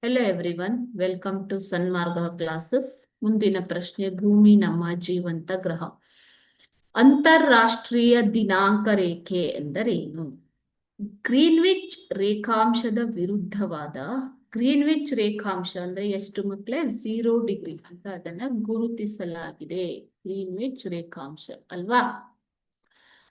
Hello everyone, welcome to Sanmarga classes. ಮುಂದಿನ ಪ್ರಶ್ನೆ, ಭೂಮಿ ನಮ್ಮ ಜೀವಂತ ಗ್ರಹ. ಅಂತಾರಾಷ್ಟ್ರೀಯ ದಿನಾಂಕ ರೇಖೆ ಎಂದರೇನು? ಗ್ರೀನ್ವಿಚ್ ರೇಖಾಂಶದ ವಿರುದ್ಧವಾದ ಗ್ರೀನ್ವಿಚ್ ರೇಖಾಂಶ ಅಂದ್ರೆ ಎಷ್ಟು ಮಕ್ಕಳೇ? 0 ಡಿಗ್ರಿ ಅಂತ ಅದನ್ನ ಗುರುತಿಸಲಾಗಿದೆ. ಗ್ರೀನ್ವಿಚ್ ರೇಖಾಂಶ ಅಲ್ವಾ?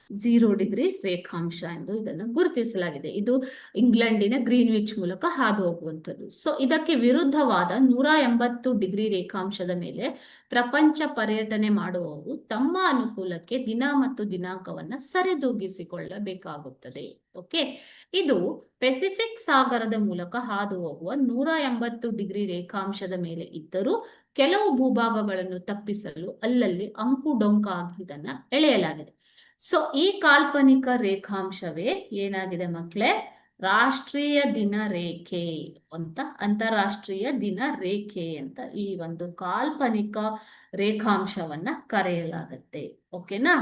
0 ಡಿಗ್ರಿ ರೇಖಾಂಶ ಎಂದು ಇದನ್ನು ಗುರುತಿಸಲಾಗಿದೆ. ಇದು ಇಂಗ್ಲೆಂಡಿನ ಗ್ರೀನ್ವಿಚ್ ಮೂಲಕ ಹಾದು ಹೋಗುವಂಥದ್ದು. ಸೊ ಇದಕ್ಕೆ ವಿರುದ್ಧವಾದ 180 ಡಿಗ್ರಿ ರೇಖಾಂಶದ ಮೇಲೆ ಪ್ರಪಂಚ ಪರ್ಯಟನೆ ಮಾಡುವವರು ತಮ್ಮ ಅನುಕೂಲಕ್ಕೆ ದಿನ ಮತ್ತು ದಿನಾಂಕವನ್ನ ಸರಿದೂಗಿಸಿಕೊಳ್ಳಬೇಕಾಗುತ್ತದೆ. ಓಕೆ, ಇದು ಪೆಸಿಫಿಕ್ ಸಾಗರದ ಮೂಲಕ ಹಾದು ಹೋಗುವ 180 ಡಿಗ್ರಿ ರೇಖಾಂಶದ ಮೇಲೆ ಇದ್ದರೂ ಕೆಲವು ಭೂಭಾಗಗಳನ್ನು ತಪ್ಪಿಸಲು ಅಲ್ಲಲ್ಲಿ ಅಂಕುಡೊಂಕಾಗಿ ಇದನ್ನ ಎಳೆಯಲಾಗಿದೆ. ಸೊ ಈ ಕಾಲ್ಪನಿಕ ರೇಖಾಂಶವೇ ಏನಾಗಿದೆ ಮಕ್ಕಳೇ? ರಾಷ್ಟ್ರೀಯ ದಿನ ರೇಖೆ ಅಂತ, ಅಂತಾರಾಷ್ಟ್ರೀಯ ದಿನ ರೇಖೆ ಅಂತ ಈ ಒಂದು ಕಾಲ್ಪನಿಕ ರೇಖಾಂಶವನ್ನ ಕರೆಯಲಾಗುತ್ತೆ. ಓಕೆನಾ?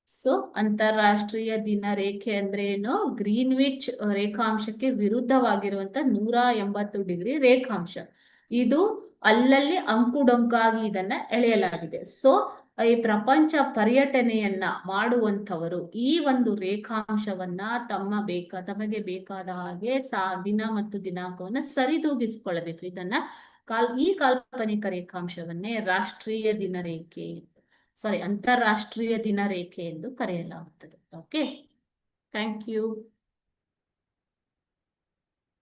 ಸೊ ಅಂತಾರಾಷ್ಟ್ರೀಯ ದಿನ ರೇಖೆ ಅಂದ್ರೆ ಏನು? ಗ್ರೀನ್ವಿಚ್ ರೇಖಾಂಶಕ್ಕೆ ವಿರುದ್ಧವಾಗಿರುವಂತ 180 ಡಿಗ್ರಿ ರೇಖಾಂಶ. ಇದು ಅಲ್ಲಲ್ಲಿ ಅಂಕುಡೊಂಕಾಗಿ ಇದನ್ನ ಎಳೆಯಲಾಗಿದೆ. ಸೊ ಈ ಪ್ರಪಂಚ ಪರ್ಯಟನೆಯನ್ನ ಮಾಡುವಂಥವರು ಈ ಒಂದು ರೇಖಾಂಶವನ್ನ ತಮಗೆ ಬೇಕಾದ ಹಾಗೆ ದಿನ ಮತ್ತು ದಿನಾಂಕವನ್ನ ಸರಿದೂಗಿಸಿಕೊಳ್ಳಬೇಕು. ಇದನ್ನ ಈ ಕಾಲ್ಪನಿಕ ರೇಖಾಂಶವನ್ನೇ ರಾಷ್ಟ್ರೀಯ ದಿನ ರೇಖೆ ಅಂತಾರಾಷ್ಟ್ರೀಯ ದಿನ ರೇಖೆ ಎಂದು ಕರೆಯಲಾಗುತ್ತದೆ. Okay, thank you.